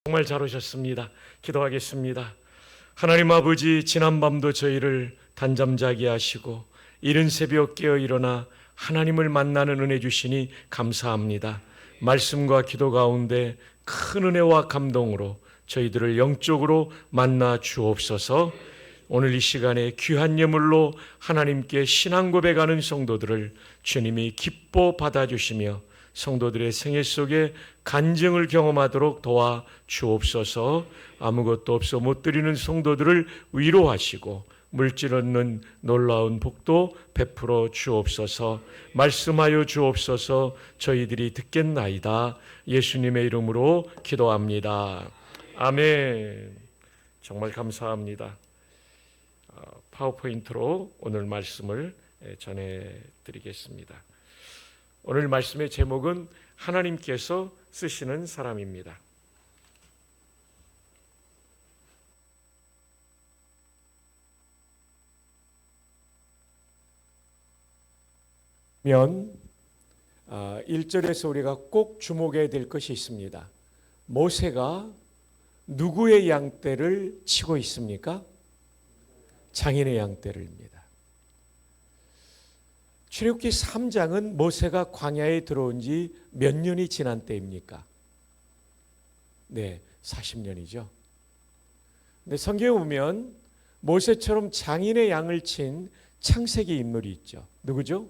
정말 잘 오셨습니다. 기도하겠습니다. 하나님 아버지, 지난밤도 저희를 단잠자게 하시고 이른 새벽 깨어 일어나 하나님을 만나는 은혜 주시니 감사합니다. 말씀과 기도 가운데 큰 은혜와 감동으로 저희들을 영적으로 만나 주옵소서. 오늘 이 시간에 귀한 예물로 하나님께 신앙 고백하는 성도들을 주님이 기뻐 받아주시며 성도들의 생애 속에 간증을 경험하도록 도와 주옵소서. 아무것도 없어 못 드리는 성도들을 위로하시고 물질 얻는 놀라운 복도 베풀어 주옵소서. 말씀하여 주옵소서. 저희들이 듣겠나이다. 예수님의 이름으로 기도합니다. 아멘. 정말 감사합니다. 파워포인트로 오늘 말씀을 전해드리겠습니다. 오늘 말씀의 제목은 하나님께서 쓰시는 사람입니다. 면 1절에서 우리가 꼭 주목해야 될 것이 있습니다. 모세가 누구의 양떼를 치고 있습니까? 장인의 양떼를입니다. 출애굽기 3장은 모세가 광야에 들어온 지 몇 년이 지난 때입니까? 네, 40년이죠. 근데 성경에 보면 모세처럼 장인의 양을 친 창세기 인물이 있죠. 누구죠?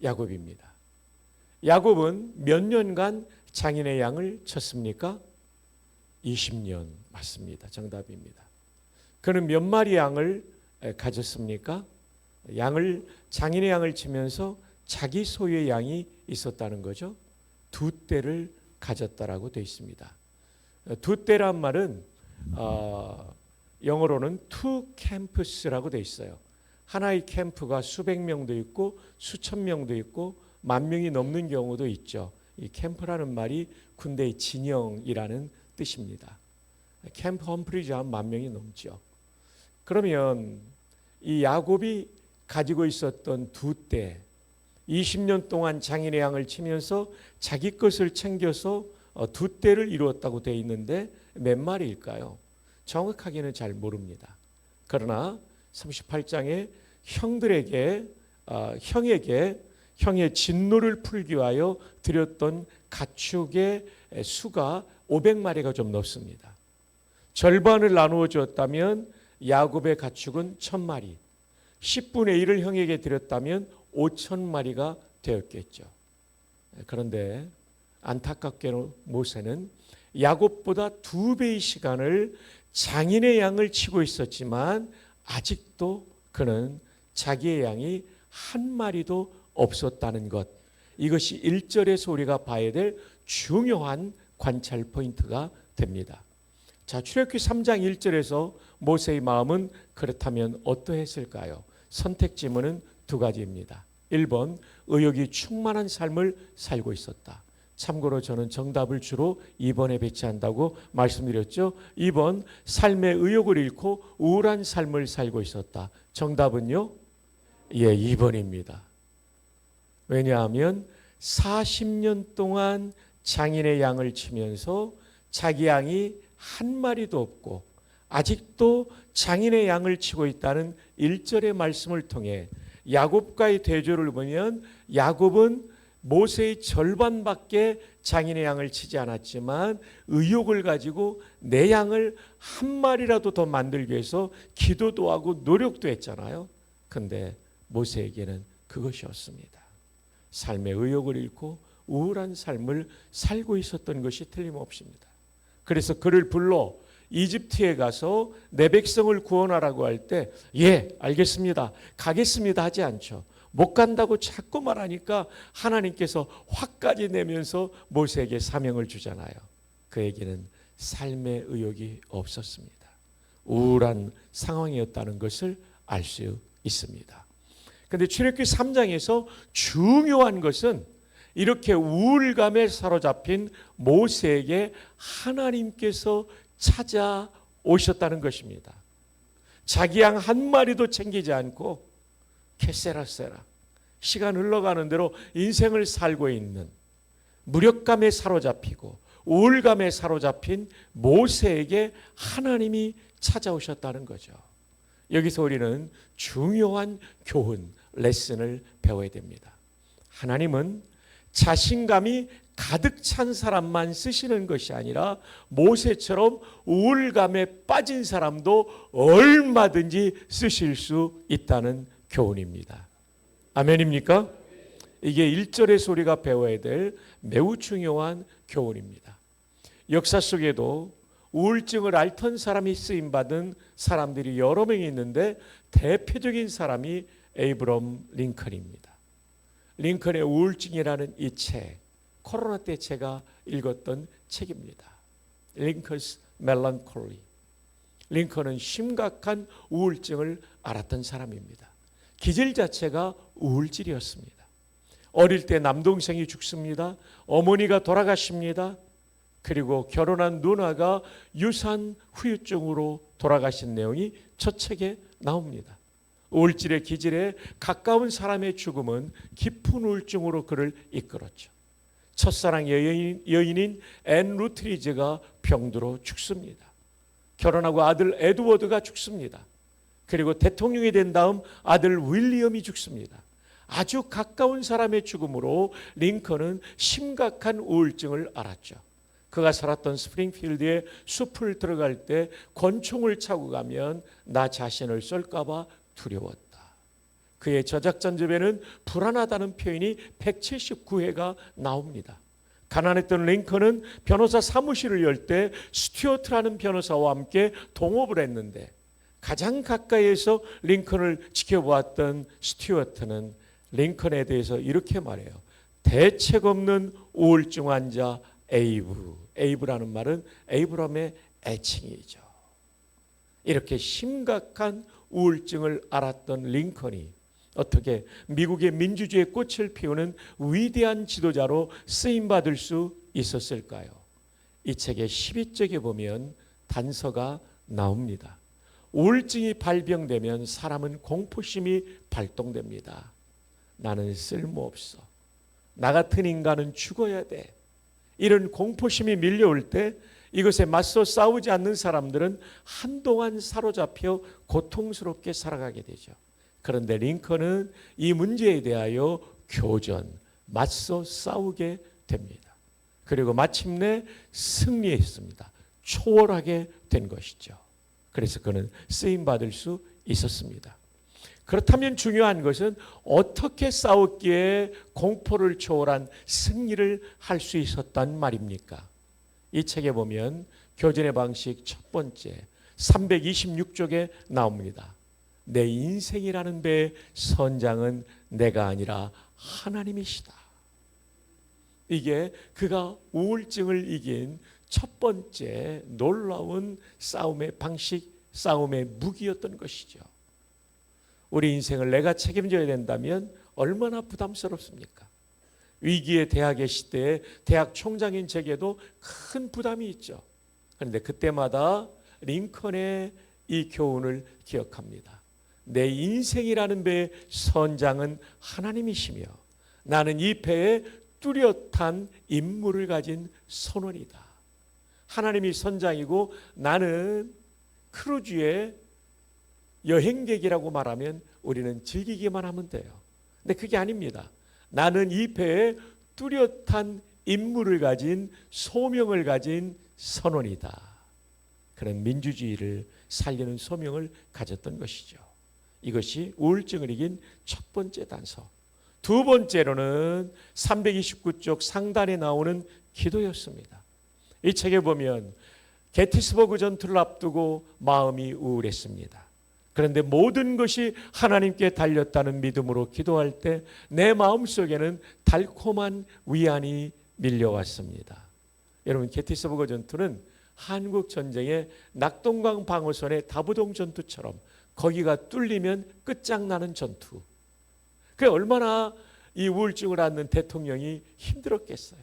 야곱입니다. 야곱은 몇 년간 장인의 양을 쳤습니까? 20년 맞습니다. 정답입니다. 그는 몇 마리 양을 가졌습니까? 장인의 양을 치면서 자기 소유의 양이 있었다는 거죠. 두 떼를 가졌다라고 되어 있습니다. 두 떼란 말은 영어로는 two camps라고 되어 있어요. 하나의 캠프가 수백 명도 있고 수천 명도 있고 만 명이 넘는 경우도 있죠. 이 캠프라는 말이 군대의 진영이라는 뜻입니다. 캠프 험프리즈 하면 만 명이 넘죠. 그러면 이 야곱이 가지고 있었던 두 떼, 20년 동안 장인의 양을 치면서 자기 것을 챙겨서 두 떼를 이루었다고 되어 있는데 몇 마리일까요? 정확하게는 잘 모릅니다. 그러나 38장에 형의 진노를 풀기 위하여 드렸던 가축의 수가 500마리가 좀 넘습니다. 절반을 나누어 주었다면 야곱의 가축은 1000마리, 10분의 1을 형에게 드렸다면 5000마리가 되었겠죠. 그런데 안타깝게도 모세는 야곱보다 2배의 시간을 장인의 양을 치고 있었지만 아직도 그는 자기의 양이 한 마리도 없었다는 것, 이것이 1절에서 우리가 봐야 될 중요한 관찰 포인트가 됩니다. 자, 출애굽기 3장 1절에서 모세의 마음은 그렇다면 어떠했을까요? 선택 지문은 두 가지입니다. 1번, 의욕이 충만한 삶을 살고 있었다. 참고로 저는 정답을 주로 2번에 배치한다고 말씀드렸죠. 2번, 삶의 의욕을 잃고 우울한 삶을 살고 있었다. 정답은요? 예, 2번입니다. 왜냐하면 40년 동안 장인의 양을 치면서 자기 양이 한 마리도 없고 아직도 장인의 양을 치고 있다는 1절의 말씀을 통해 야곱과의 대조를 보면 야곱은 모세의 절반밖에 장인의 양을 치지 않았지만 의욕을 가지고 내 양을 한 마리라도 더 만들기 위해서 기도도 하고 노력도 했잖아요. 그런데 모세에게는 그것이 없습니다. 삶의 의욕을 잃고 우울한 삶을 살고 있었던 것이 틀림없습니다. 그래서 그를 불러 이집트에 가서 내 백성을 구원하라고 할 때 예, 알겠습니다, 가겠습니다 하지 않죠. 못 간다고 자꾸 말하니까 하나님께서 화까지 내면서 모세에게 사명을 주잖아요. 그에게는 삶의 의욕이 없었습니다. 우울한 상황이었다는 것을 알 수 있습니다. 그런데 출애굽기 3장에서 중요한 것은 이렇게 우울감에 사로잡힌 모세에게 하나님께서 찾아오셨다는 것입니다. 자기 양 한 마리도 챙기지 않고 캐세라세라 시간 흘러가는 대로 인생을 살고 있는 무력감에 사로잡히고 우울감에 사로잡힌 모세에게 하나님이 찾아오셨다는 거죠. 여기서 우리는 중요한 교훈, 레슨을 배워야 됩니다. 하나님은 자신감이 가득 찬 사람만 쓰시는 것이 아니라 모세처럼 우울감에 빠진 사람도 얼마든지 쓰실 수 있다는 교훈입니다. 아멘입니까? 이게 1절에서 우리가 배워야 될 매우 중요한 교훈입니다. 역사 속에도 우울증을 앓던 사람이 쓰임받은 사람들이 여러 명이 있는데 대표적인 사람이 에이브럼 링컨입니다. 링컨의 우울증이라는 이 책, 코로나 때 제가 읽었던 책입니다. 링컨스 멜랑콜리. 링컨은 심각한 우울증을 앓았던 사람입니다. 기질 자체가 우울질이었습니다. 어릴 때 남동생이 죽습니다. 어머니가 돌아가십니다. 그리고 결혼한 누나가 유산 후유증으로 돌아가신 내용이 저 책에 나옵니다. 우울질의 기질에 가까운 사람의 죽음은 깊은 우울증으로 그를 이끌었죠. 첫사랑 여인인 앤 루트리즈가 병들어 죽습니다. 결혼하고 아들 에드워드가 죽습니다. 그리고 대통령이 된 다음 아들 윌리엄이 죽습니다. 아주 가까운 사람의 죽음으로 링컨은 심각한 우울증을 앓았죠. 그가 살았던 스프링필드의 숲을 들어갈 때 권총을 차고 가면 나 자신을 쏠까 봐 두려웠다. 그의 저작전집에는 불안하다는 표현이 179회가 나옵니다. 가난했던 링컨은 변호사 사무실을 열 때 스튜어트라는 변호사와 함께 동업을 했는데 가장 가까이에서 링컨을 지켜보았던 스튜어트는 링컨에 대해서 이렇게 말해요. 대책 없는 우울증 환자 에이브. 에이브라는 말은 에이브럼의 애칭이죠. 이렇게 심각한 우울증을 앓았던 링컨이 어떻게 미국의 민주주의의 꽃을 피우는 위대한 지도자로 쓰임받을 수 있었을까요? 이 책의 12쪽에 보면 단서가 나옵니다. 우울증이 발병되면 사람은 공포심이 발동됩니다. 나는 쓸모없어. 나 같은 인간은 죽어야 돼. 이런 공포심이 밀려올 때 이것에 맞서 싸우지 않는 사람들은 한동안 사로잡혀 고통스럽게 살아가게 되죠. 그런데 링컨은 이 문제에 대하여 교전, 맞서 싸우게 됩니다. 그리고 마침내 승리했습니다. 초월하게 된 것이죠. 그래서 그는 쓰임받을 수 있었습니다. 그렇다면 중요한 것은 어떻게 싸웠기에 공포를 초월한 승리를 할 수 있었단 말입니까? 이 책에 보면 교전의 방식 첫 번째 326쪽에 나옵니다. 내 인생이라는 배의 선장은 내가 아니라 하나님이시다. 이게 그가 우울증을 이긴 첫 번째 놀라운 싸움의 방식, 싸움의 무기였던 것이죠. 우리 인생을 내가 책임져야 된다면 얼마나 부담스럽습니까? 위기의 대학의 시대에 대학 총장인 제게도 큰 부담이 있죠. 그런데 그때마다 링컨의 이 교훈을 기억합니다. 내 인생이라는 배의 선장은 하나님이시며 나는 이 배에 뚜렷한 임무를 가진 선원이다. 하나님이 선장이고 나는 크루즈의 여행객이라고 말하면 우리는 즐기기만 하면 돼요. 근데 그게 아닙니다. 나는 이 배에 뚜렷한 임무를 가진 소명을 가진 선원이다. 그런 민주주의를 살리는 소명을 가졌던 것이죠. 이것이 우울증을 이긴 첫 번째 단서. 두 번째로는 329쪽 상단에 나오는 기도였습니다. 이 책에 보면 게티스버그 전투를 앞두고 마음이 우울했습니다. 그런데 모든 것이 하나님께 달렸다는 믿음으로 기도할 때 내 마음속에는 달콤한 위안이 밀려왔습니다. 여러분, 게티스버그 전투는 한국 전쟁의 낙동강 방어선의 다부동 전투처럼 거기가 뚫리면 끝장나는 전투. 그게 얼마나 이 우울증을 앓는 대통령이 힘들었겠어요.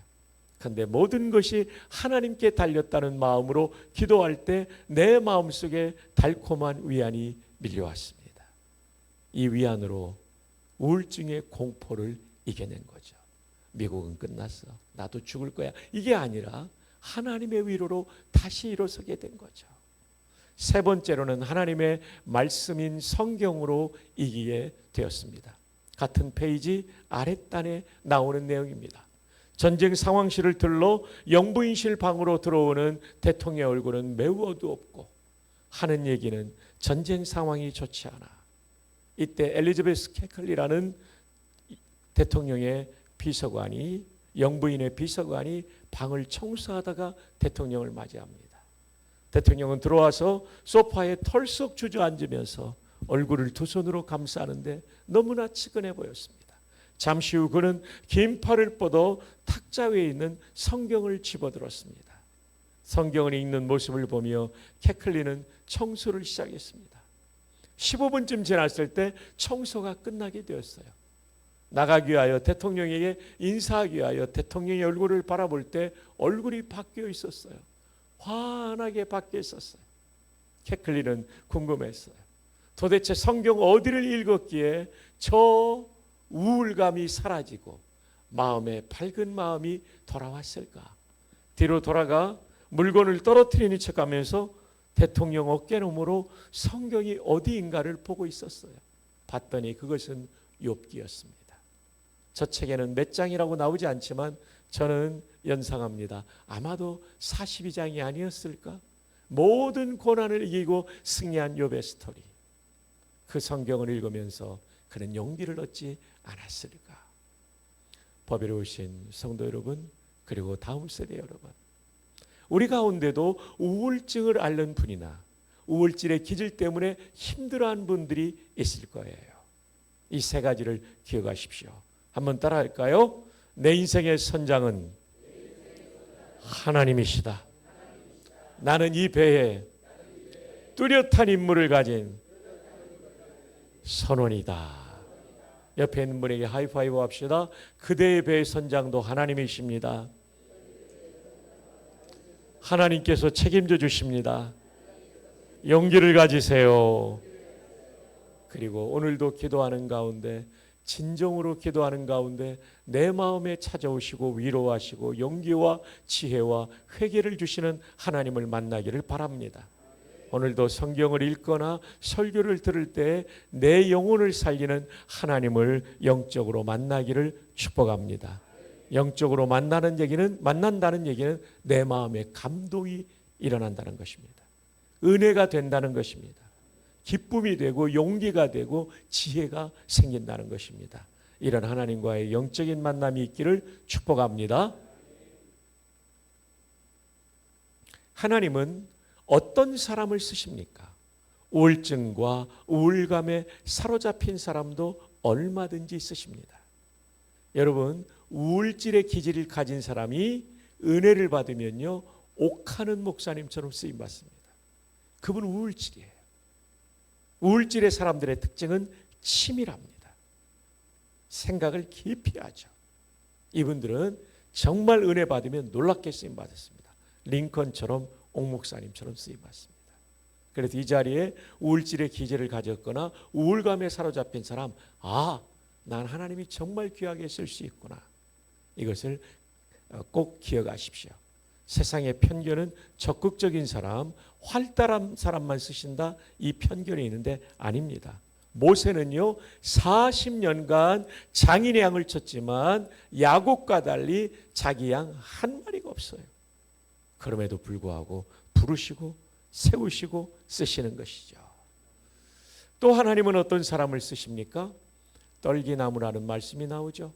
그런데 모든 것이 하나님께 달렸다는 마음으로 기도할 때 내 마음속에 달콤한 위안이 밀려왔습니다. 이 위안으로 우울증의 공포를 이겨낸 거죠. 미국은 끝났어. 나도 죽을 거야. 이게 아니라 하나님의 위로로 다시 일어서게 된 거죠. 세 번째로는 하나님의 말씀인 성경으로 이기게 되었습니다. 같은 페이지 아랫단에 나오는 내용입니다. 전쟁 상황실을 들러 영부인실 방으로 들어오는 대통령의 얼굴은 매우 어두웠고 하는 얘기는 전쟁 상황이 좋지 않아. 이때 엘리자베스 캐클리라는 대통령의 비서관이, 영부인의 비서관이 방을 청소하다가 대통령을 맞이합니다. 대통령은 들어와서 소파에 털썩 주저앉으면서 얼굴을 두 손으로 감싸는데 너무나 치근해 보였습니다. 잠시 후 그는 긴 팔을 뻗어 탁자 위에 있는 성경을 집어들었습니다. 성경을 읽는 모습을 보며 캐클리는 청소를 시작했습니다. 15분쯤 지났을 때 청소가 끝나게 되었어요. 나가기 위하여 대통령에게 인사하기 위하여 대통령의 얼굴을 바라볼 때 얼굴이 바뀌어 있었어요. 환하게 바뀌어 있었어요. 캐클리는 궁금했어요. 도대체 성경 어디를 읽었기에 저 우울감이 사라지고 마음에 밝은 마음이 돌아왔을까? 뒤로 돌아가 물건을 떨어뜨리는 척하면서 대통령 어깨너머로 성경이 어디인가를 보고 있었어요. 봤더니 그것은 욥기였습니다. 저 책에는 몇 장이라고 나오지 않지만 저는 연상합니다. 아마도 42장이 아니었을까? 모든 고난을 이기고 승리한 욥의 스토리. 그 성경을 읽으면서 그는 용기를 얻지 않았을까? 법이로우신 성도 여러분, 그리고 다음 세대 여러분, 우리 가운데도 우울증을 앓는 분이나 우울증의 기질 때문에 힘들어하는 분들이 있을 거예요. 이 세 가지를 기억하십시오. 한번 따라할까요? 내 인생의 선장은 하나님이시다. 나는 이 배에 뚜렷한 임무를 가진 선원이다. 옆에 있는 분에게 하이파이브 합시다. 그대의 배의 선장도 하나님이십니다. 하나님께서 책임져 주십니다. 용기를 가지세요. 그리고 오늘도 기도하는 가운데, 진정으로 기도하는 가운데 내 마음에 찾아오시고 위로하시고 용기와 지혜와 회개를 주시는 하나님을 만나기를 바랍니다. 오늘도 성경을 읽거나 설교를 들을 때 내 영혼을 살리는 하나님을 영적으로 만나기를 축복합니다. 영적으로 만난다는 얘기는 내 마음에 감동이 일어난다는 것입니다. 은혜가 된다는 것입니다. 기쁨이 되고 용기가 되고 지혜가 생긴다는 것입니다. 이런 하나님과의 영적인 만남이 있기를 축복합니다. 하나님은 어떤 사람을 쓰십니까? 우울증과 우울감에 사로잡힌 사람도 얼마든지 쓰십니다. 여러분, 우울질의 기질을 가진 사람이 은혜를 받으면요, 옥하는 목사님처럼 쓰임받습니다. 그분은 우울질이에요. 우울질의 사람들의 특징은 치밀합니다. 생각을 깊이 하죠. 이분들은 정말 은혜 받으면 놀랍게 쓰임받았습니다. 링컨처럼 옥 목사님처럼 쓰임받습니다. 그래서 이 자리에 우울질의 기질을 가졌거나 우울감에 사로잡힌 사람, 난 하나님이 정말 귀하게 쓸 수 있구나. 이것을 꼭 기억하십시오. 세상의 편견은 적극적인 사람, 활달한 사람만 쓰신다, 이 편견이 있는데 아닙니다. 모세는요 40년간 장인의 양을 쳤지만 야곱과 달리 자기 양 한 마리가 없어요. 그럼에도 불구하고 부르시고 세우시고 쓰시는 것이죠. 또 하나님은 어떤 사람을 쓰십니까? 떨기나무라는 말씀이 나오죠.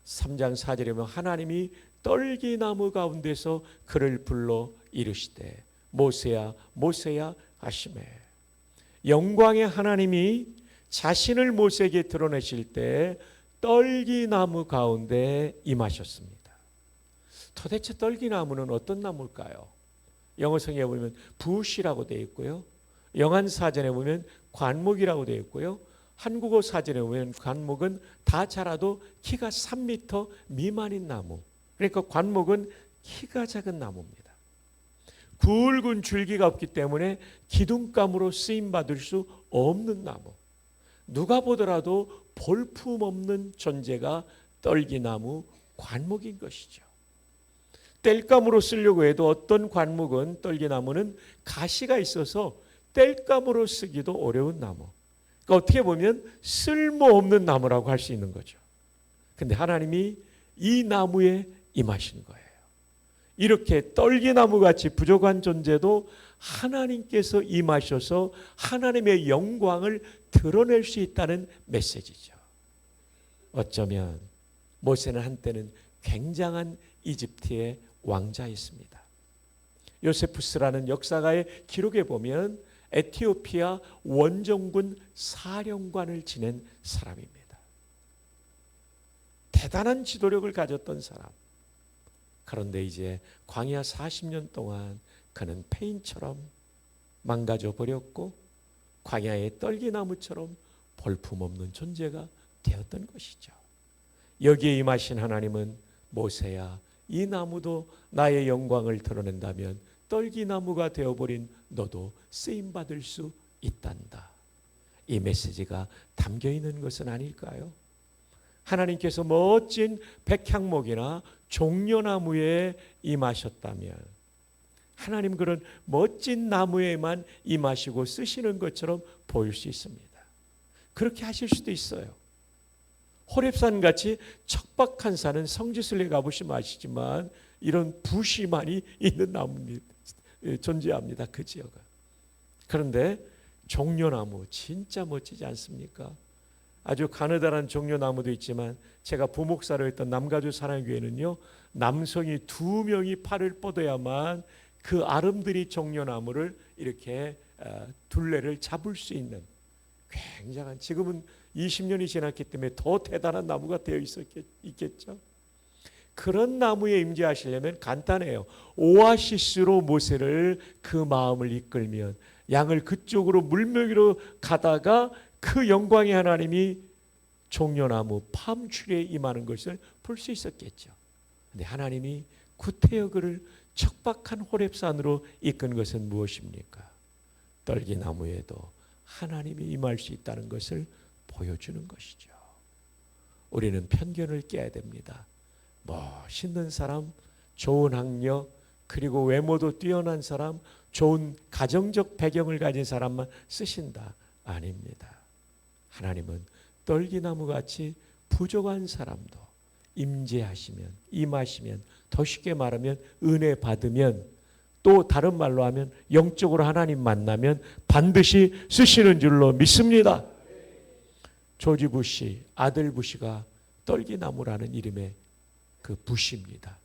3장 4절에 보면 하나님이 떨기나무 가운데서 그를 불러 이르시되 모세야 모세야 하시매. 영광의 하나님이 자신을 모세에게 드러내실 때 떨기나무 가운데 임하셨습니다. 도대체 떨기나무는 어떤 나무일까요? 영어 성경에 보면 부시라고 되어 있고요. 영한 사전에 보면 관목이라고 되어 있고요. 한국어 사전에 보면 관목은 다 자라도 키가 3m 미만인 나무. 그러니까 관목은 키가 작은 나무입니다. 굵은 줄기가 없기 때문에 기둥감으로 쓰임받을 수 없는 나무. 누가 보더라도 볼품없는 존재가 떨기나무 관목인 것이죠. 땔감으로 쓰려고 해도 어떤 관목은 떨기나무는 가시가 있어서 땔감으로 쓰기도 어려운 나무. 그러니까 어떻게 보면 쓸모없는 나무라고 할 수 있는 거죠. 근데 하나님이 이 나무에 임하신 거예요. 이렇게 떨기나무같이 부족한 존재도 하나님께서 임하셔서 하나님의 영광을 드러낼 수 있다는 메시지죠. 어쩌면 모세는 한때는 굉장한 이집트의 왕자였습니다. 요세푸스라는 역사가의 기록에 보면 에티오피아 원정군 사령관을 지낸 사람입니다. 대단한 지도력을 가졌던 사람. 그런데 이제 광야 40년 동안 그는 폐인처럼 망가져 버렸고 광야의 떨기나무처럼 볼품없는 존재가 되었던 것이죠. 여기에 임하신 하나님은 모세야, 이 나무도 나의 영광을 드러낸다면 떨기나무가 되어버린 너도 쓰임받을 수 있단다. 이 메시지가 담겨있는 것은 아닐까요? 하나님께서 멋진 백향목이나 종려나무에 임하셨다면 하나님 그런 멋진 나무에만 임하시고 쓰시는 것처럼 보일 수 있습니다. 그렇게 하실 수도 있어요. 호렙산 같이 척박한 산은 성지순례 가보시면 아시지만 이런 부시 많이 있는 나무입니다. 존재합니다. 그 지역은. 그런데 종려나무 진짜 멋지지 않습니까? 아주 가느다란 종려나무도 있지만 제가 부목사로 했던 남가주 사랑교회는요, 남성이 2명이 팔을 뻗어야만 그 아름드리 종려나무를 이렇게 둘레를 잡을 수 있는 굉장한, 지금은 20년이 지났기 때문에 더 대단한 나무가 되어 있겠죠. 그런 나무에 임재하시려면 간단해요. 오아시스로 모세를 그 마음을 이끌면 양을 그쪽으로 물먹이로 가다가 그 영광의 하나님이 종려나무 팜추리에 임하는 것을 볼 수 있었겠죠. 그런데 하나님이 구태여그를 척박한 호렙산으로 이끈 것은 무엇입니까? 떨기나무에도 하나님이 임할 수 있다는 것을 보여주는 것이죠. 우리는 편견을 깨야 됩니다. 멋있는 사람, 좋은 학력, 그리고 외모도 뛰어난 사람, 좋은 가정적 배경을 가진 사람만 쓰신다. 아닙니다. 하나님은 떨기나무같이 부족한 사람도 임재하시면, 임하시면, 더 쉽게 말하면 은혜 받으면, 또 다른 말로 하면 영적으로 하나님 만나면 반드시 쓰시는 줄로 믿습니다. 조지 부시, 아들 부시가 떨기나무라는 이름의 그 부시입니다.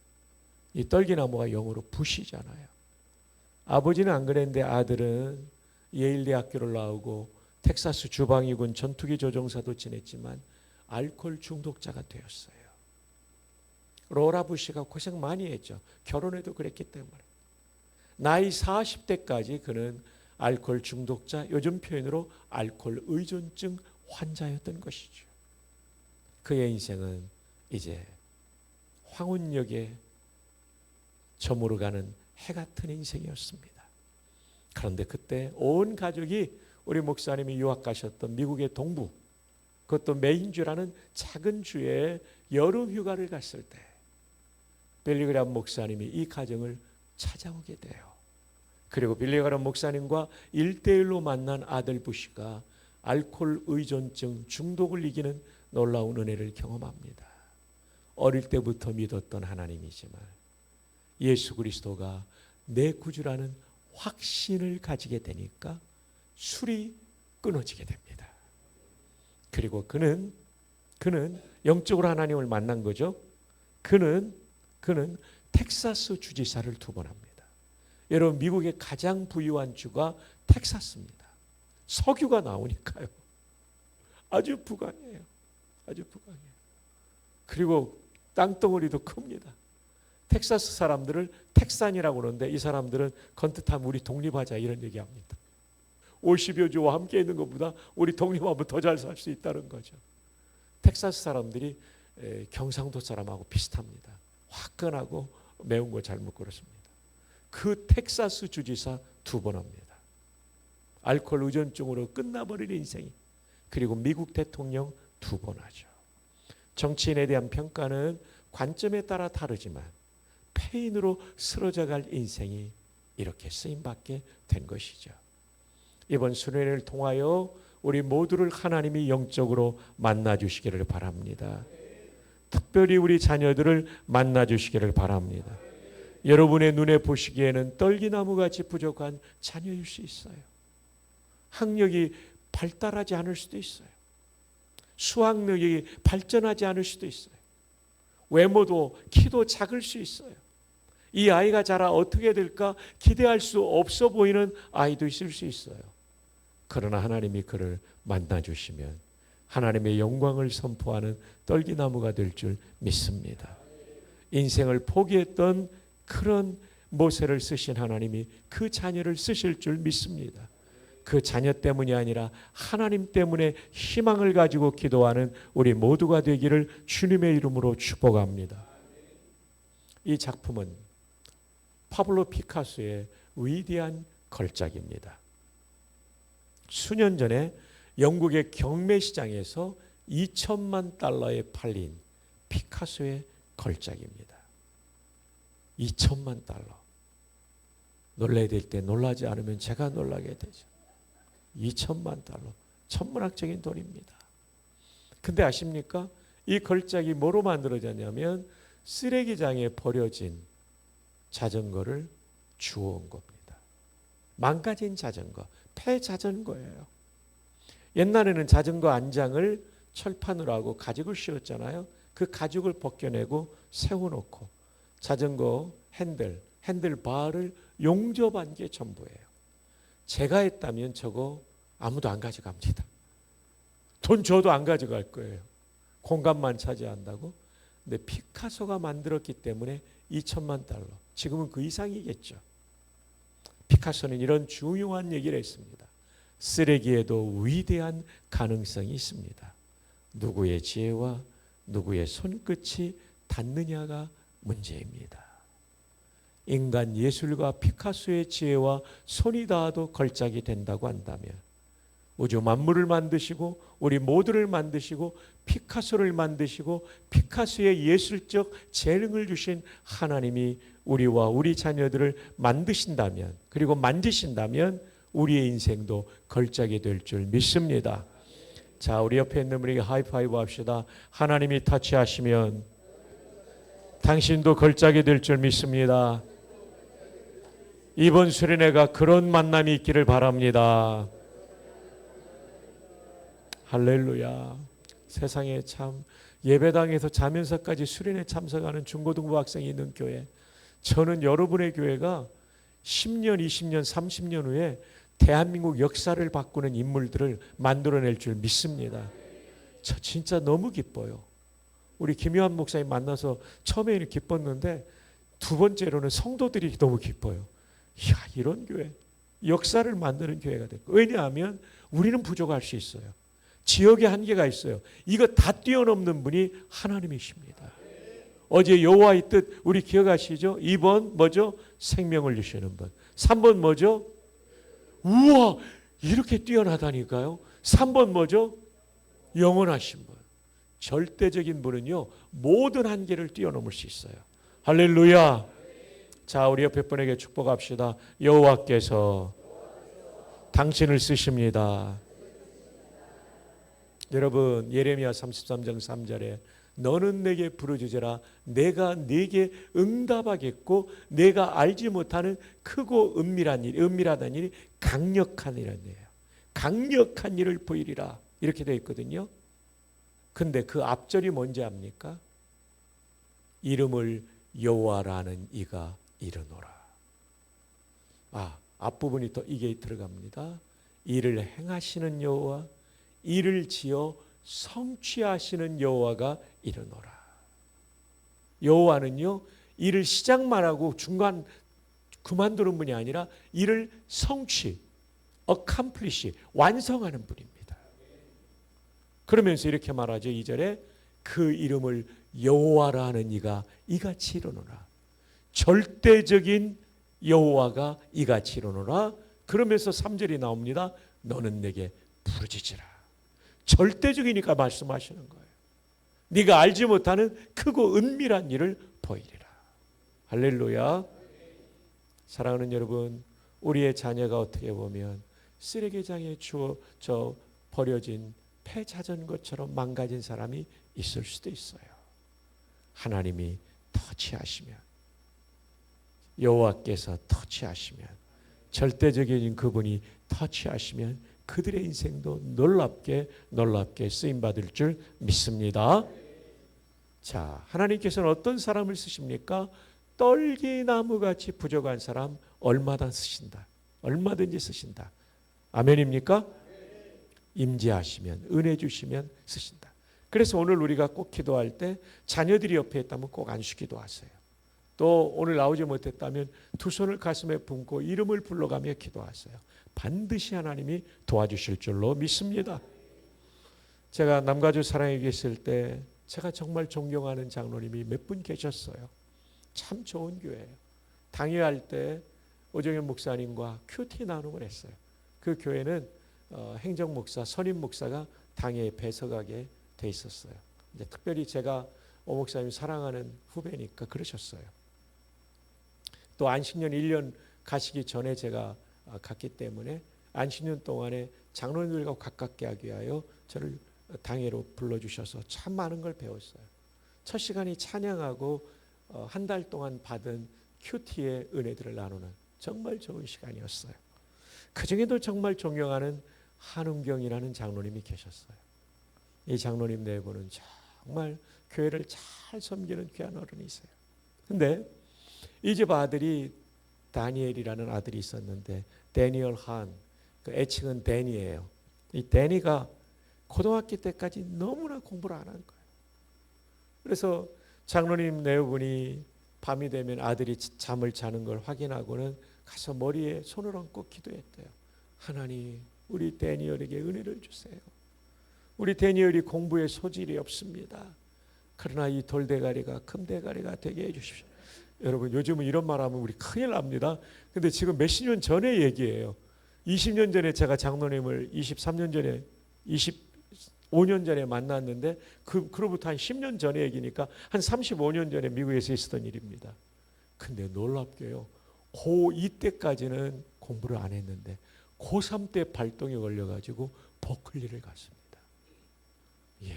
이 떨기나무가 영어로 부시잖아요. 아버지는 안 그랬는데 아들은 예일 대학교를 나오고 텍사스 주방위군 전투기 조종사도 지냈지만 알코올 중독자가 되었어요. 로라 부시가 고생 많이 했죠. 결혼해도 그랬기 때문에. 나이 40대까지 그는 알코올 중독자, 요즘 표현으로 알코올 의존증 환자였던 것이죠. 그의 인생은 이제 황혼역에 저물어가는 해 같은 인생이었습니다. 그런데 그때 온 가족이 우리 목사님이 유학 가셨던 미국의 동부, 그것도 메인주라는 작은 주에 여름 휴가를 갔을 때 빌리그람 목사님이 이 가정을 찾아오게 돼요. 그리고 빌리그람 목사님과 1대1로 만난 아들 부시가 알코올 의존증 중독을 이기는 놀라운 은혜를 경험합니다. 어릴 때부터 믿었던 하나님이지만 예수 그리스도가 내 구주라는 확신을 가지게 되니까 술이 끊어지게 됩니다. 그리고 그는 영적으로 하나님을 만난 거죠. 그는 텍사스 주지사를 2번 합니다. 여러분, 미국의 가장 부유한 주가 텍사스입니다. 석유가 나오니까요. 아주 부강해요. 아주 부강해요. 그리고 땅덩어리도 큽니다. 텍사스 사람들을 텍산이라고 그러는데 이 사람들은 건뜻하면 우리 독립하자 이런 얘기합니다. 50여 주와 함께 있는 것보다 우리 독립하면 더 잘 살 수 있다는 거죠. 텍사스 사람들이 경상도 사람하고 비슷합니다. 화끈하고 매운 거 잘 먹고 그렇습니다. 그 텍사스 주지사 2번 합니다. 알코올 의존증으로 끝나버린 인생이. 그리고 미국 대통령 2번 하죠. 정치인에 대한 평가는 관점에 따라 다르지만 페인으로 쓰러져갈 인생이 이렇게 쓰임받게 된 것이죠. 이번 수련회를 통하여 우리 모두를 하나님이 영적으로 만나주시기를 바랍니다. 특별히 우리 자녀들을 만나주시기를 바랍니다. 여러분의 눈에 보시기에는 떨기나무같이 부족한 자녀일 수 있어요. 학력이 발달하지 않을 수도 있어요. 수학력이 발전하지 않을 수도 있어요. 외모도 키도 작을 수 있어요. 이 아이가 자라 어떻게 될까 기대할 수 없어 보이는 아이도 있을 수 있어요. 그러나 하나님이 그를 만나주시면 하나님의 영광을 선포하는 떨기나무가 될 줄 믿습니다. 인생을 포기했던 그런 모세를 쓰신 하나님이 그 자녀를 쓰실 줄 믿습니다. 그 자녀 때문이 아니라 하나님 때문에 희망을 가지고 기도하는 우리 모두가 되기를 주님의 이름으로 축복합니다. 이 작품은 파블로 피카소의 위대한 걸작입니다. 수년 전에 영국의 경매시장에서 2천만 달러에 팔린 피카소의 걸작입니다. 2천만 달러. 놀라야 될 때 놀라지 않으면 제가 놀라게 되죠. 2천만 달러. 천문학적인 돈입니다. 근데 아십니까? 이 걸작이 뭐로 만들어졌냐면 쓰레기장에 버려진 자전거를 주워온 겁니다. 망가진 자전거, 폐자전거예요. 옛날에는 자전거 안장을 철판으로 하고 가죽을 씌웠잖아요. 그 가죽을 벗겨내고 세워놓고 자전거 핸들바를 용접한 게 전부예요. 제가 했다면 저거 아무도 안 가져갑니다. 돈 줘도 안 가져갈 거예요. 공간만 차지한다고. 근데 피카소가 만들었기 때문에 2천만 달러. 지금은 그 이상이겠죠. 피카소는 이런 중요한 얘기를 했습니다. 쓰레기에도 위대한 가능성이 있습니다. 누구의 지혜와 누구의 손끝이 닿느냐가 문제입니다. 인간 예술가 피카소의 지혜와 손이 닿아도 걸작이 된다고 한다면 우주 만물을 만드시고 우리 모두를 만드시고 피카소를 만드시고 피카소의 예술적 재능을 주신 하나님이 우리와 우리 자녀들을 만드신다면 그리고 만지신다면 우리의 인생도 걸작이 될 줄 믿습니다. 자, 우리 옆에 있는 분에게 하이파이브 합시다. 하나님이 터치하시면 당신도 걸작이 될 줄 믿습니다. 이번 수련회가 그런 만남이 있기를 바랍니다. 할렐루야. 세상에 참 예배당에서 자면서까지 수련회 참석하는 중고등부 학생이 있는 교회, 저는 여러분의 교회가 10년, 20년, 30년 후에 대한민국 역사를 바꾸는 인물들을 만들어낼 줄 믿습니다. 저 진짜 너무 기뻐요. 우리 김요한 목사님 만나서 처음에는 기뻤는데 두 번째로는 성도들이 너무 기뻐요. 이야, 이런 교회, 역사를 만드는 교회가 됐고. 왜냐하면 우리는 부족할 수 있어요. 지역의 한계가 있어요. 이거 다 뛰어넘는 분이 하나님이십니다. 어제 여호와의 뜻 우리 기억하시죠? 2번 뭐죠? 생명을 주시는 분. 3번 뭐죠? 우와, 이렇게 뛰어나다니까요. 3번 뭐죠? 영원하신 분. 절대적인 분은요 모든 한계를 뛰어넘을 수 있어요. 할렐루야. 자, 우리 옆에 분에게 축복합시다. 여호와께서 당신을 쓰십니다. 여러분, 예레미야 33장 3절에 너는 내게 부르짖으라 내가 네게 응답하겠고 내가 알지 못하는 크고 은밀하다는 일이 강력한 일이에요. 강력한 일을 보이리라 이렇게 되어 있거든요. 근데 그 앞절이 뭔지 압니까? 이름을 여호와라는 이가 이르노라. 앞부분이 또 이게 들어갑니다. 이를 행하시는 여호와, 이를 지어 성취하시는 여호와가 이르노라. 여호와는요 일을 시작만 하고 중간 그만두는 분이 아니라 일을 성취, accomplish, 완성하는 분입니다. 그러면서 이렇게 말하죠. 2절에 그 이름을 여호와라 하는 이가 이같이 이르노라. 절대적인 여호와가 이같이 이르노라. 그러면서 3절이 나옵니다. 너는 내게 부르짖으라. 절대적이니까 말씀하시는 거예요. 네가 알지 못하는 크고 은밀한 일을 보이리라. 할렐루야. 사랑하는 여러분, 우리의 자녀가 어떻게 보면 쓰레기장에 버려진 폐자전거처럼 망가진 사람이 있을 수도 있어요. 하나님이 터치하시면, 여호와께서 터치하시면, 절대적인 그분이 터치하시면 그들의 인생도 놀랍게 쓰임받을 줄 믿습니다. 자, 하나님께서는 어떤 사람을 쓰십니까? 떨기나무같이 부족한 사람 얼마나 쓰신다. 얼마든지 쓰신다. 아멘입니까? 임재하시면, 은혜 주시면 쓰신다. 그래서 오늘 우리가 꼭 기도할 때 자녀들이 옆에 있다면 꼭 안수 기도하세요. 또 오늘 나오지 못했다면 두 손을 가슴에 품고 이름을 불러가며 기도하세요. 반드시 하나님이 도와주실 줄로 믿습니다. 제가 남가주 사랑에 계실 때 제가 정말 존경하는 장로님이 몇 분 계셨어요. 참 좋은 교회예요. 당회할 때 오정현 목사님과 큐티 나눔을 했어요. 그 교회는 행정 목사, 선임 목사가 당회에 배석하게 돼 있었어요. 이제 특별히 제가 오 목사님 사랑하는 후배니까 그러셨어요. 또 안식년 1년 가시기 전에 제가 갔기 때문에 안식년 동안에 장로님들과 가깝게 하기 위하여 저를 당회로 불러주셔서 참 많은 걸 배웠어요. 첫 시간이 찬양하고 한 달 동안 받은 큐티의 은혜들을 나누는 정말 좋은 시간이었어요. 그 중에도 정말 존경하는 한은경이라는 장로님이 계셨어요. 이 장로님 네 분은 정말 교회를 잘 섬기는 귀한 어른이세요. 근데 이 집 아들이 다니엘이라는 아들이 있었는데 데니얼 한, 그 애칭은 데니예요. 이 데니가 고등학교 때까지 너무나 공부를 안 한 거예요. 그래서 장로님 네 분이 밤이 되면 아들이 잠을 자는 걸 확인하고는 가서 머리에 손을 얹고 기도했대요. 하나님, 우리 데니얼에게 은혜를 주세요. 우리 데니얼이 공부에 소질이 없습니다. 그러나 이 돌대가리가 금대가리가 되게 해주십시오. 여러분, 요즘은 이런 말하면 우리 큰일 납니다. 근데 지금 몇십 년 전의 얘기예요. 20년 전에 제가 장로님을 23년 전에 25년 전에 만났는데 그로부터 한 10년 전의 얘기니까 한 35년 전에 미국에서 있었던 일입니다. 근데 놀랍게요. 고2 때까지는 공부를 안 했는데 고3 때 발동이 걸려가지고 버클리를 갔습니다. 예,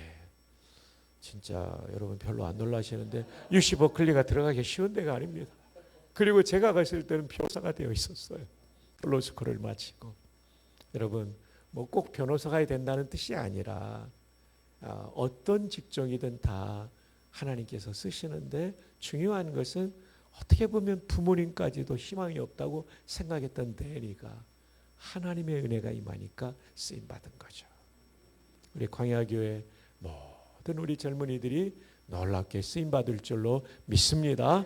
진짜 여러분 별로 안 놀라시는데 UC 버클리가 들어가기 쉬운 데가 아닙니다. 그리고 제가 갔을 때는 변호사가 되어 있었어요. 로스쿨을 마치고. 여러분, 뭐 꼭 변호사가 된다는 뜻이 아니라 어떤 직종이든 다 하나님께서 쓰시는데 중요한 것은 어떻게 보면 부모님까지도 희망이 없다고 생각했던 데니가 하나님의 은혜가 임하니까 쓰임받은 거죠. 우리 광야교회 모든 우리 젊은이들이 놀랍게 쓰임받을 줄로 믿습니다.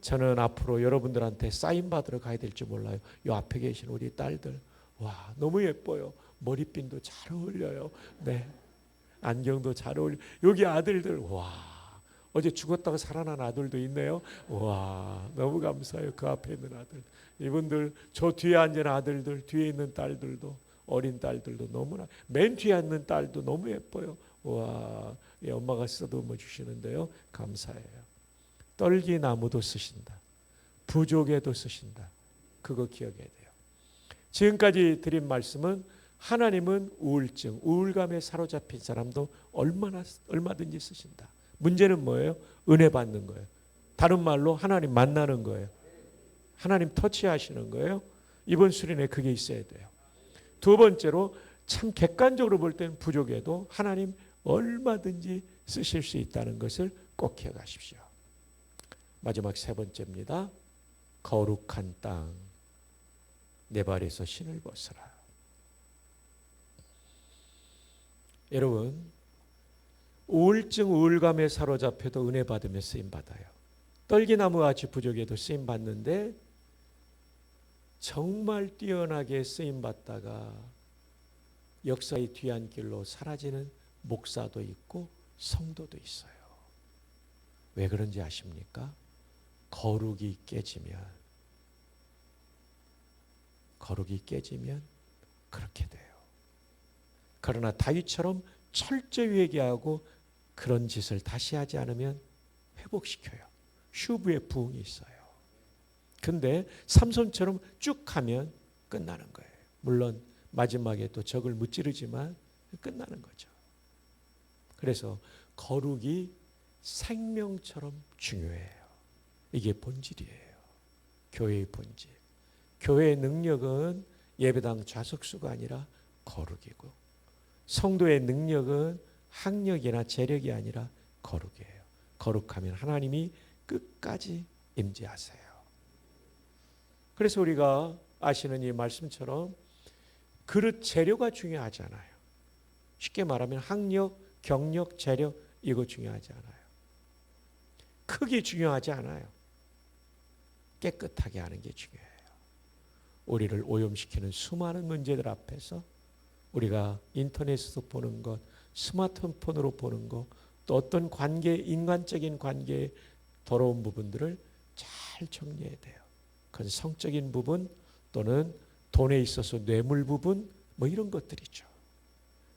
저는 앞으로 여러분들한테 사인받으러 가야 될지 몰라요. 이 앞에 계신 우리 딸들, 와, 너무 예뻐요. 머리핀도 잘 어울려요. 네, 안경도 잘 어울려. 여기 아들들, 와, 어제 죽었다가 살아난 아들도 있네요. 와, 너무 감사해요. 그 앞에 있는 아들, 이분들, 저 뒤에 앉은 아들들, 뒤에 있는 딸들도, 어린 딸들도 너무나, 맨 뒤에 앉는 딸도 너무 예뻐요. 와, 예, 엄마가 쓰다듬어 주시는데요, 감사해요. 떨기나무도 쓰신다. 부족에도 쓰신다. 그거 기억해야 돼요. 지금까지 드린 말씀은 하나님은 우울증, 우울감에 사로잡힌 사람도 얼마든지 쓰신다. 문제는 뭐예요? 은혜 받는 거예요. 다른 말로 하나님 만나는 거예요. 하나님 터치하시는 거예요. 이번 수련회 그게 있어야 돼요. 두 번째로 참 객관적으로 볼 때는 부족해도 하나님 얼마든지 쓰실 수 있다는 것을 꼭 기억하십시오. 마지막 세 번째입니다. 거룩한 땅, 내 발에서 신을 벗어라. 여러분, 우울증, 우울감에 사로잡혀도 은혜 받으며 쓰임 받아요. 떨기나무같이 부족해도 쓰임 받는데 정말 뛰어나게 쓰임 받다가 역사의 뒤안길로 사라지는 목사도 있고 성도도 있어요. 왜 그런지 아십니까? 거룩이 깨지면 그렇게 돼요. 그러나 다윗처럼 철저히 회개하고 그런 짓을 다시 하지 않으면 회복시켜요. 휴브의 부흥이 있어요. 근데 삼손처럼 쭉 가면 끝나는 거예요. 물론 마지막에 또 적을 무찌르지만 끝나는 거죠. 그래서 거룩이 생명처럼 중요해요. 이게 본질이에요. 교회의 본질. 교회의 능력은 예배당 좌석수가 아니라 거룩이고, 성도의 능력은 학력이나 재력이 아니라 거룩이에요. 거룩하면 하나님이 끝까지 임재하세요. 그래서 우리가 아시는 이 말씀처럼 그릇 재료가 중요하잖아요. 쉽게 말하면 학력, 경력, 재력 이거 중요하지 않아요. 크기 중요하지 않아요. 깨끗하게 하는 게 중요해요. 우리를 오염시키는 수많은 문제들 앞에서 우리가 인터넷에서 보는 것, 스마트폰으로 보는 것, 또 어떤 관계, 인간적인 관계의 더러운 부분들을 잘 정리해야 돼요. 그건 성적인 부분 또는 돈에 있어서 뇌물 부분 뭐 이런 것들이죠.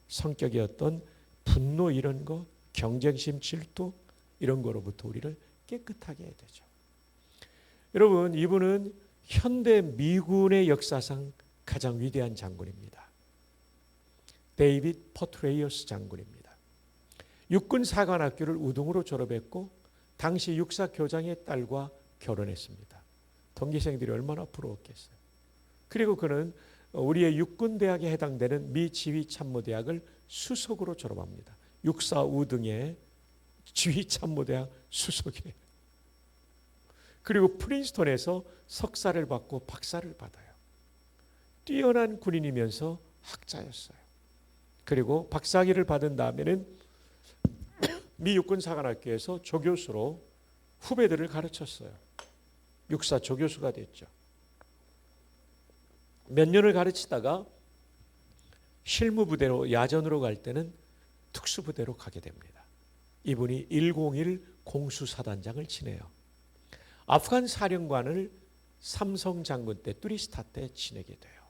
성격의 어떤 분노 이런 거, 경쟁심, 질투 이런 거로부터 우리를 깨끗하게 해야 되죠. 여러분, 이분은 현대 미군의 역사상 가장 위대한 장군입니다. 데이빗 퍼트레이어스 장군입니다. 육군 사관학교를 우등으로 졸업했고 당시 육사교장의 딸과 결혼했습니다. 동기생들이 얼마나 부러웠겠어요. 그리고 그는 우리의 육군대학에 해당되는 미 지휘참모대학을 수석으로 졸업합니다. 육사 우등의 지휘참모대학 수석이에요. 그리고 프린스턴에서 석사를 받고 박사를 받아요. 뛰어난 군인이면서 학자였어요. 그리고 박사학위를 받은 다음에는 미 육군사관학교에서 조교수로 후배들을 가르쳤어요. 육사 조교수가 됐죠. 몇 년을 가르치다가 실무부대로 야전으로 갈 때는 특수부대로 가게 됩니다. 이분이 101 공수사단장을 지내요. 아프간 사령관을 삼성 장군 때 뚜리스타 때 지내게 돼요.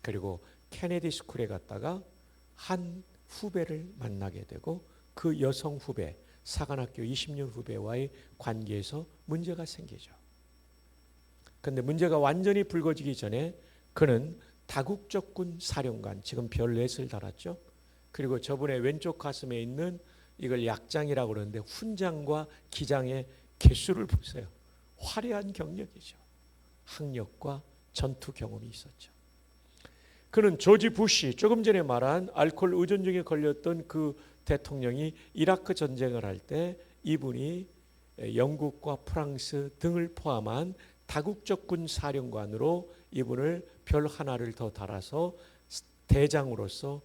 그리고 케네디 스쿨에 갔다가 한 후배를 만나게 되고 그 여성 후배, 사관학교 20년 후배와의 관계에서 문제가 생기죠. 그런데 문제가 완전히 불거지기 전에 그는 다국적군 사령관, 지금 별 넷을 달았죠. 그리고 저분의 왼쪽 가슴에 있는 이걸 약장이라고 그러는데 훈장과 기장의 개수를 보세요. 화려한 경력이죠. 학력과 전투 경험이 있었죠. 그는 조지 부시, 조금 전에 말한 알코올 의존증에 걸렸던 그 대통령이 이라크 전쟁을 할 때 이분이 영국과 프랑스 등을 포함한 다국적군 사령관으로 이분을 별 하나를 더 달아서 대장으로서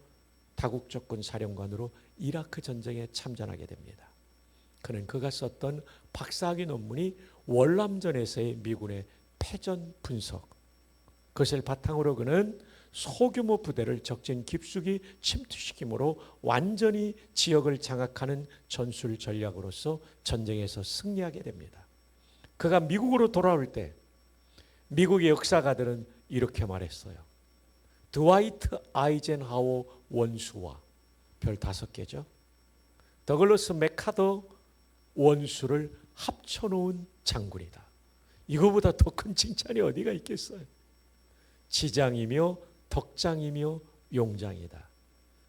다국적군 사령관으로 이라크 전쟁에 참전하게 됩니다. 그는 그가 썼던 박사학위 논문이 월남전에서의 미군의 패전 분석, 그것을 바탕으로 그는 소규모 부대를 적진 깊숙이 침투시킴으로 완전히 지역을 장악하는 전술 전략으로서 전쟁에서 승리하게 됩니다. 그가 미국으로 돌아올 때 미국의 역사가들은 이렇게 말했어요. 드와이트 아이젠하워 원수와 별 5개죠. 더글러스 맥카더 원수를 합쳐놓은 장군이다. 이거보다 더 큰 칭찬이 어디가 있겠어요. 지장이며 덕장이며 용장이다.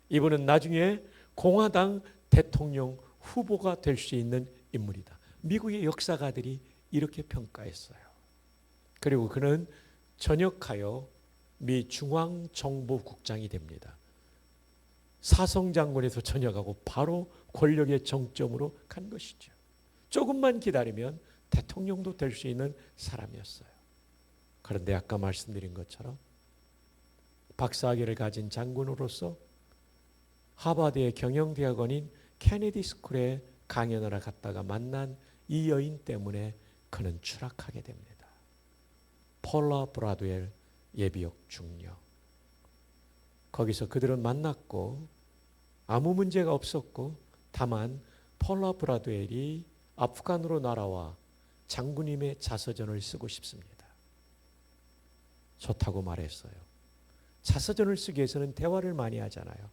이분은 나중에 공화당 대통령 후보가 될 수 있는 인물이다. 미국의 역사가들이 이렇게 평가했어요. 그리고 그는 전역하여 미 중앙정보국장이 됩니다. 사성장군에서 전역하고 바로 권력의 정점으로 간 것이죠. 조금만 기다리면 대통령도 될 수 있는 사람이었어요. 그런데 아까 말씀드린 것처럼 박사학위를 가진 장군으로서 하버드의 경영대학원인 케네디 스쿨에 강연하러 갔다가 만난 이 여인 때문에 그는 추락하게 됩니다. 폴라 브라드웰 예비역 중녀. 거기서 그들은 만났고 아무 문제가 없었고 다만 폴라 브라드웰이 아프간으로 날아와 장군님의 자서전을 쓰고 싶습니다. 좋다고 말했어요. 자서전을 쓰기 위해서는 대화를 많이 하잖아요.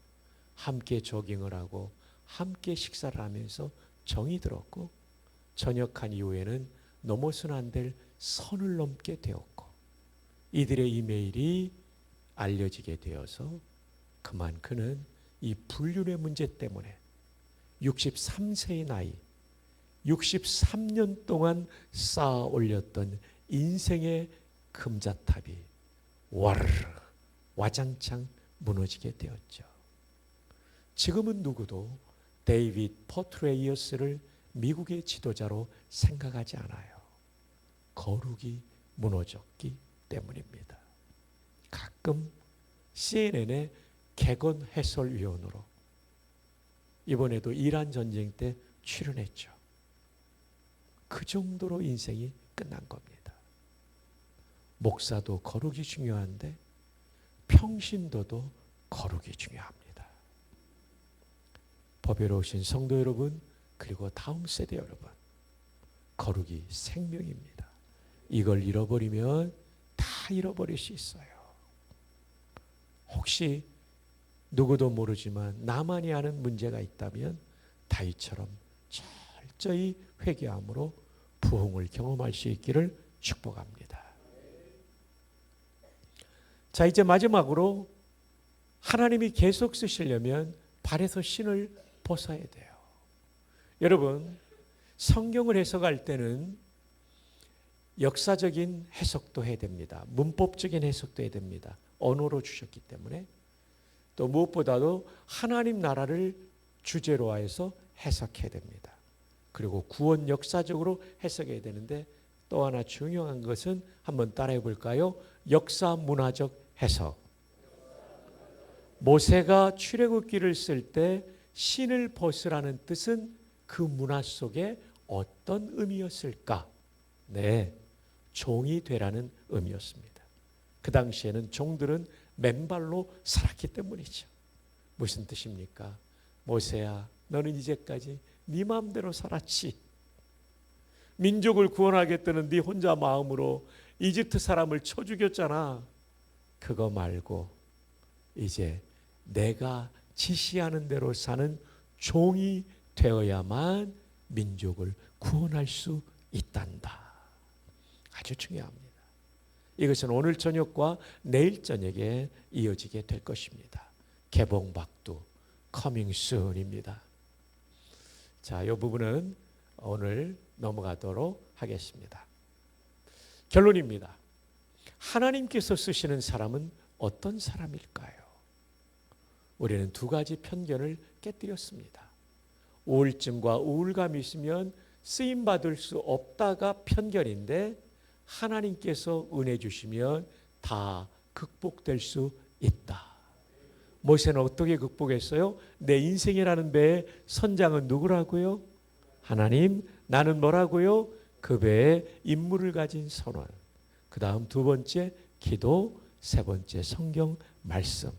함께 조깅을 하고 함께 식사를 하면서 정이 들었고 전역한 이후에는 넘어서는 안 될 선을 넘게 되었고 이들의 이메일이 알려지게 되어서 그만 그는 이 불륜의 문제 때문에 63세의 나이 63년 동안 쌓아 올렸던 인생의 금자탑이 와르르 와장창 무너지게 되었죠. 지금은 누구도 데이비드 포트레이어스를 미국의 지도자로 생각하지 않아요. 거룩이 무너졌기 때문입니다. 가끔 CNN의 개건 해설위원으로 이번에도 이란 전쟁 때 출연했죠. 그 정도로 인생이 끝난 겁니다. 목사도 거룩이 중요한데 평신도도 거룩이 중요합니다. 법외로우신 성도 여러분, 그리고 다음 세대 여러분, 거룩이 생명입니다. 이걸 잃어버리면 다 잃어버릴 수 있어요. 혹시 누구도 모르지만 나만이 아는 문제가 있다면 다윗처럼 철저히 회개함으로 부흥을 경험할 수 있기를 축복합니다. 자, 이제 마지막으로 하나님이 계속 쓰시려면 발에서 신을 벗어야 돼요. 여러분, 성경을 해석할 때는 역사적인 해석도 해야 됩니다. 문법적인 해석도 해야 됩니다. 언어로 주셨기 때문에. 또 무엇보다도 하나님 나라를 주제로 해서 해석해야 됩니다. 그리고 구원 역사적으로 해석해야 되는데 또 하나 중요한 것은 한번 따라해 볼까요? 역사 문화적 해석. 모세가 출애굽기를 쓸 때 신을 벗으라는 뜻은 그 문화 속에 어떤 의미였을까? 네, 종이 되라는 의미였습니다. 그 당시에는 종들은 맨발로 살았기 때문이죠. 무슨 뜻입니까? 모세야, 너는 이제까지 네 마음대로 살았지. 민족을 구원하겠다는 네 혼자 마음으로 이집트 사람을 쳐 죽였잖아. 그거 말고 이제 내가 지시하는 대로 사는 종이 되어야만 민족을 구원할 수 있단다. 아주 중요합니다. 이것은 오늘 저녁과 내일 저녁에 이어지게 될 것입니다. 개봉박두 커밍 순입니다. 자, 이 부분은 오늘 넘어가도록 하겠습니다. 결론입니다. 하나님께서 쓰시는 사람은 어떤 사람일까요? 우리는 두 가지 편견을 깨뜨렸습니다. 우울증과 우울감이 있으면 쓰임받을 수 없다가 편견인데 하나님께서 은혜 주시면 다 극복될 수 있다. 모세는 어떻게 극복했어요? 내 인생이라는 배의 선장은 누구라고요? 하나님. 나는 뭐라고요? 그 배에 임무를 가진 선원. 그 다음 두 번째 기도, 세 번째 성경 말씀.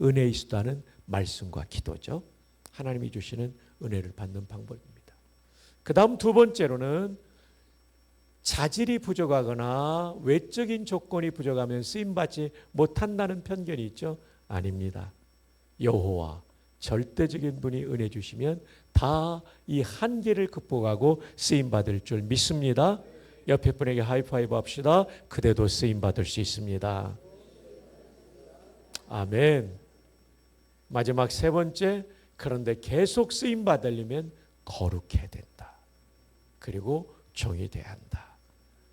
은혜의 수단은 말씀과 기도죠. 하나님이 주시는 은혜를 받는 방법입니다. 그 다음 두 번째로는 자질이 부족하거나 외적인 조건이 부족하면 쓰임받지 못한다는 편견이 있죠. 아닙니다. 여호와 절대적인 분이 은혜 주시면 다 이 한계를 극복하고 쓰임받을 줄 믿습니다. 옆에 분에게 하이파이브 합시다. 그대도 쓰임받을 수 있습니다. 아멘. 마지막 세 번째, 그런데 계속 쓰임받으려면 거룩해야 된다. 그리고 종이 돼야 한다.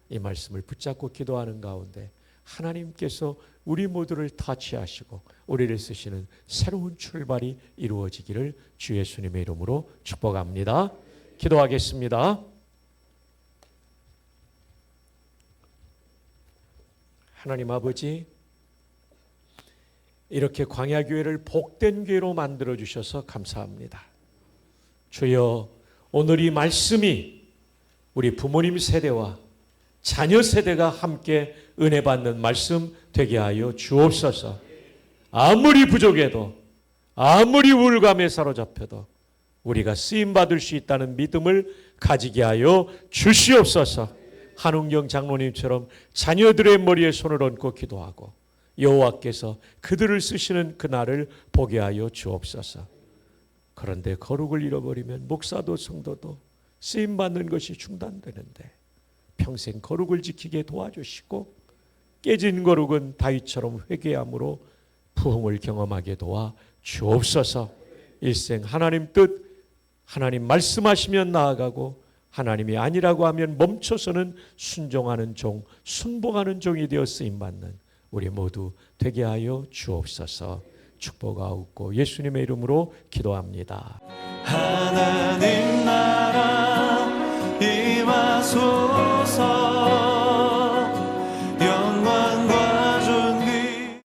이 말씀을 붙잡고 기도하는 가운데 하나님께서 우리 모두를 타치하시고 우리를 쓰시는 새로운 출발이 이루어지기를 주 예수님의 이름으로 축복합니다. 기도하겠습니다. 하나님 아버지, 이렇게 광야교회를 복된 교회로 만들어주셔서 감사합니다. 주여, 오늘 이 말씀이 우리 부모님 세대와 자녀 세대가 함께 은혜 받는 말씀 되게 하여 주옵소서. 아무리 부족해도 아무리 우울감에 사로잡혀도 우리가 쓰임받을 수 있다는 믿음을 가지게 하여 주시옵소서. 한웅경 장로님처럼 자녀들의 머리에 손을 얹고 기도하고 여호와께서 그들을 쓰시는 그날을 보게 하여 주옵소서. 그런데 거룩을 잃어버리면 목사도 성도도 쓰임 받는 것이 중단되는데 평생 거룩을 지키게 도와주시고 깨진 거룩은 다윗처럼 회개함으로 부흥을 경험하게 도와 주옵소서. 일생 하나님 뜻, 하나님 말씀하시면 나아가고 하나님이 아니라고 하면 멈춰서는 순종하는 종, 순복하는 종이 되어 쓰임받는 우리 모두 되게 하여 주옵소서. 축복하옵고 예수님의 이름으로 기도합니다. 하나님 나라 임하소서.